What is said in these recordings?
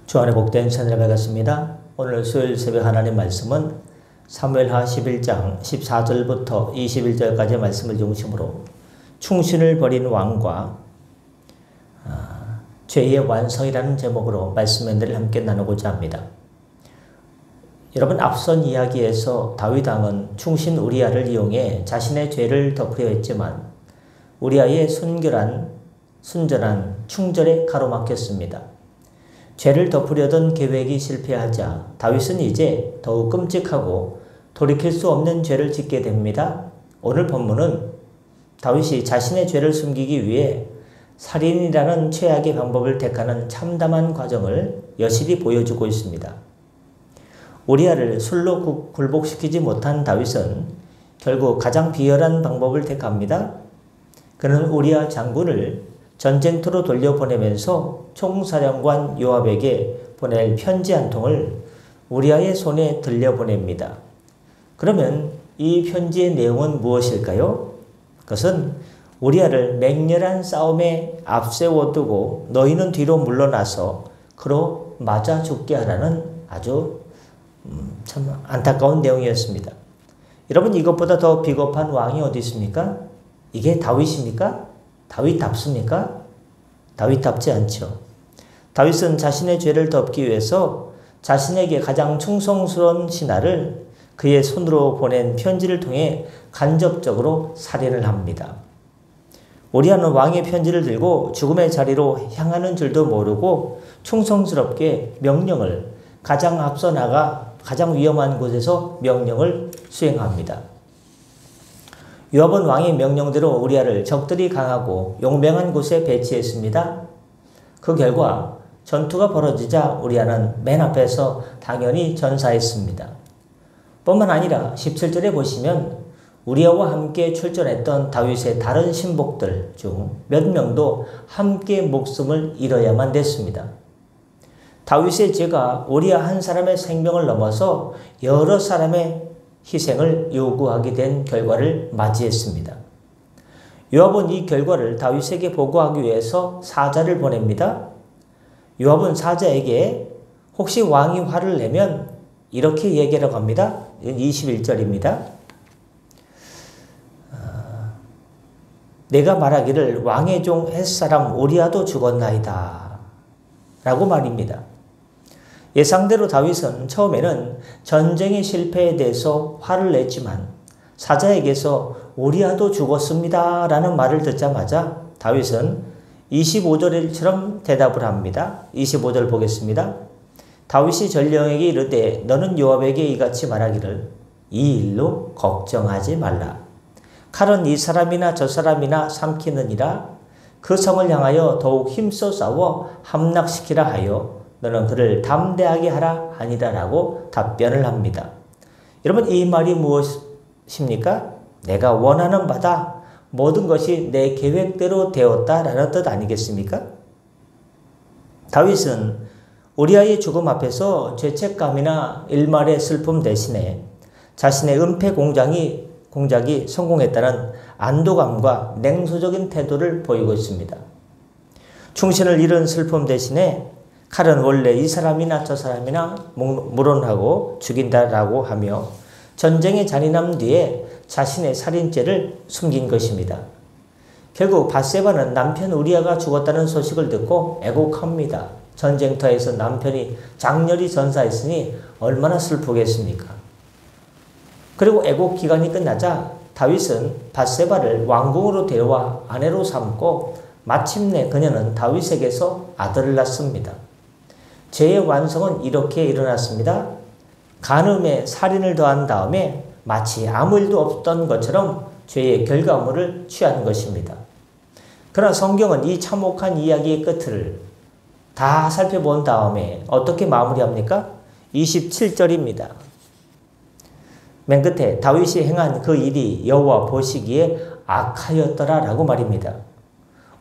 주안의 복된 새날을 밝았습니다. 오늘 수요일 새벽 하나님 말씀은 사무엘하 11장 14절부터 21절까지의 말씀을 중심으로 충신을 버린 왕과 죄의 완성이라는 제목으로 말씀 은혜를 함께 나누고자 합니다. 여러분, 앞선 이야기에서 다윗 왕은 충신 우리아를 이용해 자신의 죄를 덮으려 했지만 우리아의 순전한 충절에 가로막혔습니다. 죄를 덮으려던 계획이 실패하자 다윗은 이제 더욱 끔찍하고 돌이킬 수 없는 죄를 짓게 됩니다. 오늘 본문은 다윗이 자신의 죄를 숨기기 위해 살인이라는 최악의 방법을 택하는 참담한 과정을 여실히 보여주고 있습니다. 우리아를 술로 굴복시키지 못한 다윗은 결국 가장 비열한 방법을 택합니다. 그는 우리아 장군을 전쟁터로 돌려보내면서 총사령관 요압에게 보낼 편지 한 통을 우리아의 손에 들려보냅니다. 그러면 이 편지의 내용은 무엇일까요? 그것은 우리아를 맹렬한 싸움에 앞세워두고 너희는 뒤로 물러나서 그로 맞아 죽게 하라는 아주 참 안타까운 내용이었습니다. 여러분, 이것보다 더 비겁한 왕이 어디 있습니까? 이게 다윗입니까? 다윗답습니까? 다윗답지 않죠. 다윗은 자신의 죄를 덮기 위해서 자신에게 가장 충성스러운 신하를 그의 손으로 보낸 편지를 통해 간접적으로 살인을 합니다. 우리아는 왕의 편지를 들고 죽음의 자리로 향하는 줄도 모르고 충성스럽게 명령을 가장 앞서 나가 가장 위험한 곳에서 명령을 수행합니다. 요압은 왕의 명령대로 우리아를 적들이 강하고 용맹한 곳에 배치했습니다. 그 결과 전투가 벌어지자 우리아는 맨 앞에서 당연히 전사했습니다. 뿐만 아니라 17절에 보시면 우리아와 함께 출전했던 다윗의 다른 신복들 중 몇 명도 함께 목숨을 잃어야만 됐습니다. 다윗의 죄가 우리아 한 사람의 생명을 넘어서 여러 사람의 희생을 요구하게 된 결과를 맞이했습니다. 요압은 이 결과를 다윗에게 보고하기 위해서 사자를 보냅니다. 요압은 사자에게 혹시 왕이 화를 내면 이렇게 얘기하라고 합니다. 21절입니다. 내가 말하기를 왕의 종 햇사람 우리아도 죽었나이다 라고 말입니다. 예상대로 다윗은 처음에는 전쟁의 실패에 대해서 화를 냈지만 사자에게서 우리아도 죽었습니다 라는 말을 듣자마자 다윗은 25절처럼 대답을 합니다. 25절 보겠습니다. 다윗이 전령에게 이르되 너는 요압에게 이같이 말하기를 이 일로 걱정하지 말라. 칼은 이 사람이나 저 사람이나 삼키느니라. 그 성을 향하여 더욱 힘써 싸워 함락시키라 하여 너는 그를 담대하게 하라 하니라 라고 답변을 합니다. 여러분, 이 말이 무엇입니까? 내가 원하는 바다 모든 것이 내 계획대로 되었다라는 뜻 아니겠습니까? 다윗은 우리아의 죽음 앞에서 죄책감이나 일말의 슬픔 대신에 자신의 은폐 공작이 성공했다는 안도감과 냉소적인 태도를 보이고 있습니다. 충신을 잃은 슬픔 대신에 칼은 원래 이 사람이나 저 사람이나 물어나고 죽인다라고 하며 전쟁의 잔인함 뒤에 자신의 살인죄를 숨긴 것입니다. 결국 밧세바는 남편 우리아가 죽었다는 소식을 듣고 애곡합니다. 전쟁터에서 남편이 장렬히 전사했으니 얼마나 슬프겠습니까? 그리고 애곡 기간이 끝나자 다윗은 밧세바를 왕궁으로 데려와 아내로 삼고 마침내 그녀는 다윗에게서 아들을 낳습니다. 죄의 완성은 이렇게 일어났습니다. 간음에 살인을 더한 다음에 마치 아무 일도 없던 것처럼 죄의 결과물을 취한 것입니다. 그러나 성경은 이 참혹한 이야기의 끝을 다 살펴본 다음에 어떻게 마무리합니까? 27절입니다. 맨 끝에 다윗이 행한 그 일이 여호와 보시기에 악하였더라 라고 말입니다.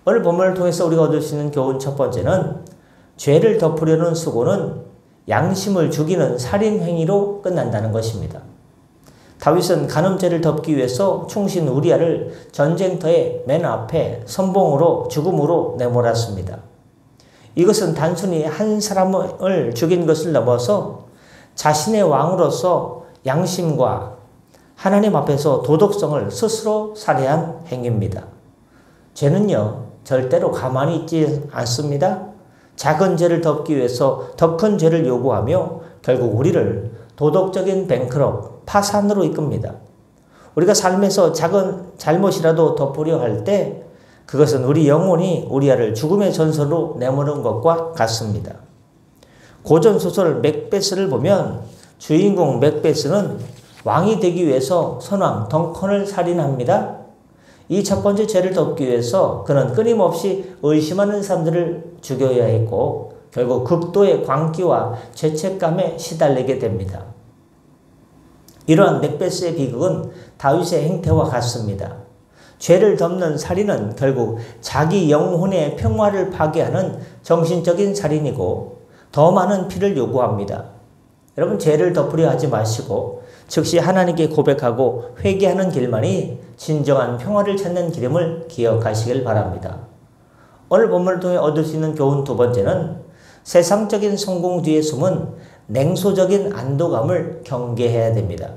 오늘 본문을 통해서 우리가 얻을 수 있는 교훈 첫 번째는 죄를 덮으려는 수고는 양심을 죽이는 살인 행위로 끝난다는 것입니다. 다윗은 간음죄를 덮기 위해서 충신 우리아를 전쟁터의 맨 앞에 선봉으로 죽음으로 내몰았습니다. 이것은 단순히 한 사람을 죽인 것을 넘어서 자신의 왕으로서 양심과 하나님 앞에서 도덕성을 스스로 살해한 행위입니다. 죄는요, 절대로 가만히 있지 않습니다. 작은 죄를 덮기 위해서 더 큰 죄를 요구하며 결국 우리를 도덕적인 뱅크럽, 파산으로 이끕니다. 우리가 삶에서 작은 잘못이라도 덮으려 할 때 그것은 우리 영혼이 우리아를 죽음의 전선으로 내모는 것과 같습니다. 고전소설 맥베스를 보면 주인공 맥베스는 왕이 되기 위해서 선왕 덩컨을 살인합니다. 이 첫 번째 죄를 덮기 위해서 그는 끊임없이 의심하는 사람들을 죽여야 했고 결국 극도의 광기와 죄책감에 시달리게 됩니다. 이러한 맥베스의 비극은 다윗의 행태와 같습니다. 죄를 덮는 살인은 결국 자기 영혼의 평화를 파괴하는 정신적인 살인이고 더 많은 피를 요구합니다. 여러분, 죄를 덮으려 하지 마시고 즉시 하나님께 고백하고 회개하는 길만이 진정한 평화를 찾는 길임을 기억하시길 바랍니다. 오늘 본문을 통해 얻을 수 있는 교훈 두 번째는 세상적인 성공 뒤에 숨은 냉소적인 안도감을 경계해야 됩니다.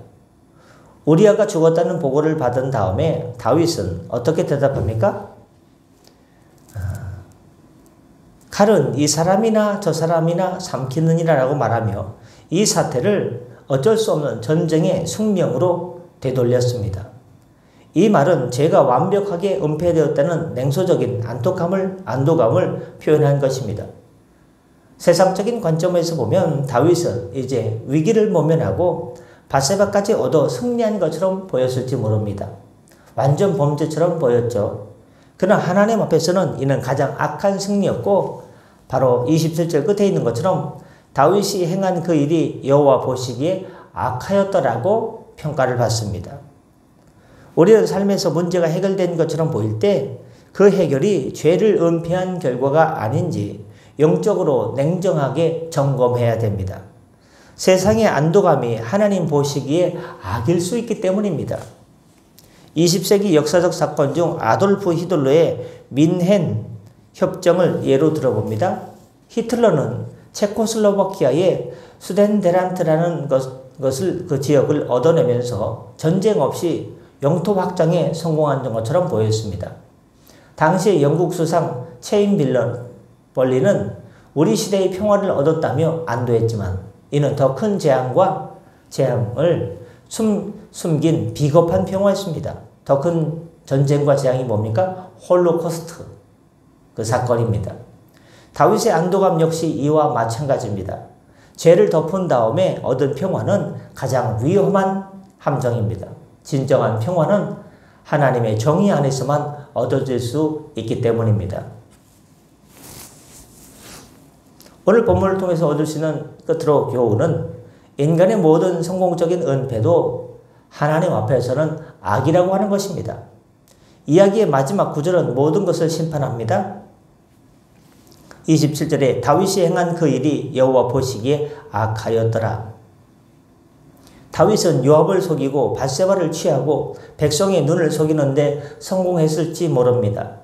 우리아가 죽었다는 보고를 받은 다음에 다윗은 어떻게 대답합니까? 칼은 이 사람이나 저 사람이나 삼키느니라 라고 말하며 이 사태를 어쩔 수 없는 전쟁의 숙명으로 되돌렸습니다. 이 말은 죄가 완벽하게 은폐되었다는 냉소적인 안도감을 표현한 것입니다. 세상적인 관점에서 보면 다윗은 이제 위기를 모면하고 밧세바까지 얻어 승리한 것처럼 보였을지 모릅니다. 완전 범죄처럼 보였죠. 그러나 하나님 앞에서는 이는 가장 악한 승리였고 바로 27절 끝에 있는 것처럼 다윗이 행한 그 일이 여호와 보시기에 악하였더라고 평가를 받습니다. 우리는 삶에서 문제가 해결된 것처럼 보일 때 그 해결이 죄를 은폐한 결과가 아닌지 영적으로 냉정하게 점검해야 됩니다. 세상의 안도감이 하나님 보시기에 악일 수 있기 때문입니다. 20세기 역사적 사건 중 아돌프 히틀러의 민헨 협정을 예로 들어봅니다. 히틀러는 체코슬로바키아의 수덴데란트라는 그 지역을 얻어내면서 전쟁 없이 영토 확장에 성공한 것처럼 보였습니다. 당시 영국 수상 체인벌린은 우리 시대의 평화를 얻었다며 안도했지만 이는 더 큰 재앙을 숨긴 비겁한 평화였습니다. 더 큰 전쟁과 재앙이 뭡니까? 홀로코스트 그 사건입니다. 다윗의 안도감 역시 이와 마찬가지입니다. 죄를 덮은 다음에 얻은 평화는 가장 위험한 함정입니다. 진정한 평화는 하나님의 정의 안에서만 얻어질 수 있기 때문입니다. 오늘 본문을 통해서 얻을 수 있는 끝으로 교훈은 인간의 모든 성공적인 은폐도 하나님 앞에서는 악이라고 하는 것입니다. 이야기의 마지막 구절은 모든 것을 심판합니다. 27절에 다윗이 행한 그 일이 여호와 보시기에 악하였더라. 다윗은 요압을 속이고 밧세바를 취하고 백성의 눈을 속이는데 성공했을지 모릅니다.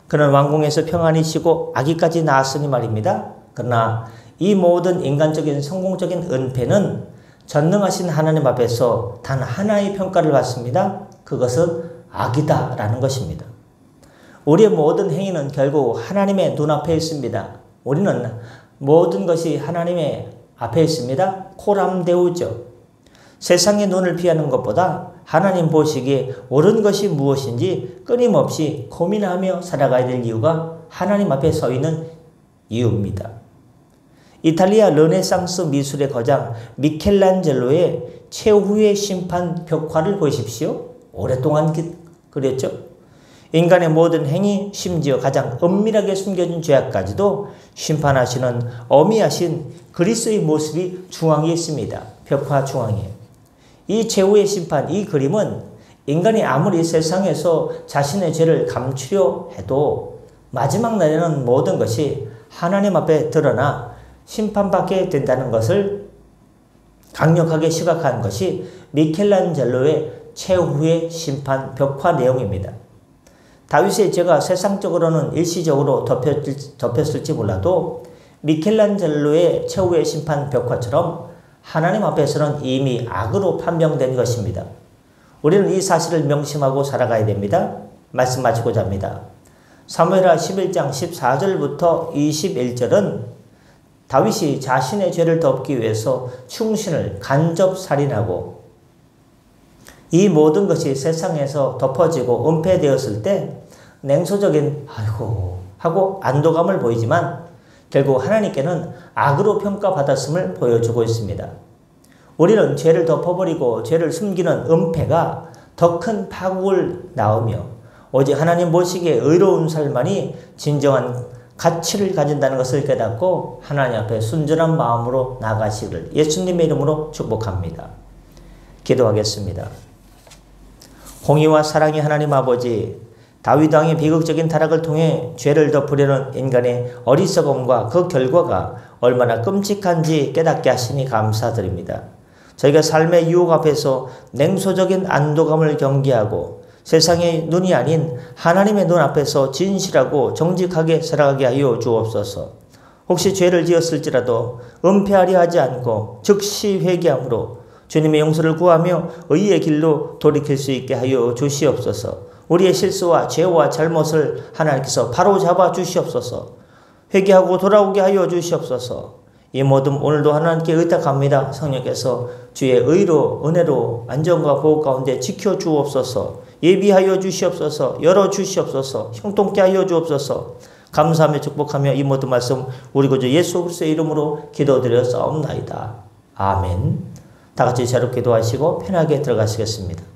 그는 왕궁에서 평안히 쉬고 아기까지 낳았으니 말입니다. 그러나 이 모든 인간적인 성공적인 은폐는 전능하신 하나님 앞에서 단 하나의 평가를 받습니다. 그것은 악이다 라는 것입니다. 우리의 모든 행위는 결국 하나님의 눈앞에 있습니다. 우리는 모든 것이 하나님의 앞에 있습니다. 코람데우죠. 세상의 눈을 피하는 것보다 하나님 보시기에 옳은 것이 무엇인지 끊임없이 고민하며 살아가야 될 이유가 하나님 앞에 서 있는 이유입니다. 이탈리아 르네상스 미술의 거장 미켈란젤로의 최후의 심판 벽화를 보십시오. 오랫동안 그렸죠. 인간의 모든 행위, 심지어 가장 은밀하게 숨겨진 죄악까지도 심판하시는 어미하신 그리스도의 모습이 중앙에 있습니다. 벽화 중앙에. 이 최후의 심판, 이 그림은 인간이 아무리 세상에서 자신의 죄를 감추려 해도 마지막 날에는 모든 것이 하나님 앞에 드러나 심판받게 된다는 것을 강력하게 시각한 것이 미켈란젤로의 최후의 심판 벽화 내용입니다. 다윗의 죄가 세상적으로는 일시적으로 덮였을지 몰라도 미켈란젤로의 최후의 심판 벽화처럼 하나님 앞에서는 이미 악으로 판명된 것입니다. 우리는 이 사실을 명심하고 살아가야 됩니다. 말씀 마치고자 합니다. 사무엘하 11장 14절부터 21절은 다윗이 자신의 죄를 덮기 위해서 충신을 간접 살인하고 이 모든 것이 세상에서 덮어지고 은폐되었을 때 냉소적인 아이고 하고 안도감을 보이지만 결국 하나님께는 악으로 평가받았음을 보여주고 있습니다. 우리는 죄를 덮어버리고 죄를 숨기는 은폐가 더 큰 파국을 낳으며 오직 하나님 보시기에 의로운 삶만이 진정한 가치를 가진다는 것을 깨닫고 하나님 앞에 순전한 마음으로 나가시기를 예수님의 이름으로 축복합니다. 기도하겠습니다. 공의와 사랑의 하나님 아버지, 다윗 왕의 비극적인 타락을 통해 죄를 덮으려는 인간의 어리석음과 그 결과가 얼마나 끔찍한지 깨닫게 하시니 감사드립니다. 저희가 삶의 유혹 앞에서 냉소적인 안도감을 경계하고 세상의 눈이 아닌 하나님의 눈 앞에서 진실하고 정직하게 살아가게 하여 주옵소서. 혹시 죄를 지었을지라도 은폐하려 하지 않고 즉시 회개함으로 주님의 용서를 구하며 의의 길로 돌이킬 수 있게 하여 주시옵소서. 우리의 실수와 죄와 잘못을 하나님께서 바로잡아 주시옵소서. 회개하고 돌아오게 하여 주시옵소서. 이 모든 오늘도 하나님께 의탁합니다. 성령께서 주의 의로 은혜로 안전과 보호 가운데 지켜주옵소서. 예비하여 주시옵소서. 열어주시옵소서. 형통케 하여 주옵소서. 감사하며 축복하며 이 모든 말씀 우리 구주 예수 그리스도의 이름으로 기도드려 싸움나이다. 아멘. 다 같이 자로 기도하시고 편하게 들어가시겠습니다.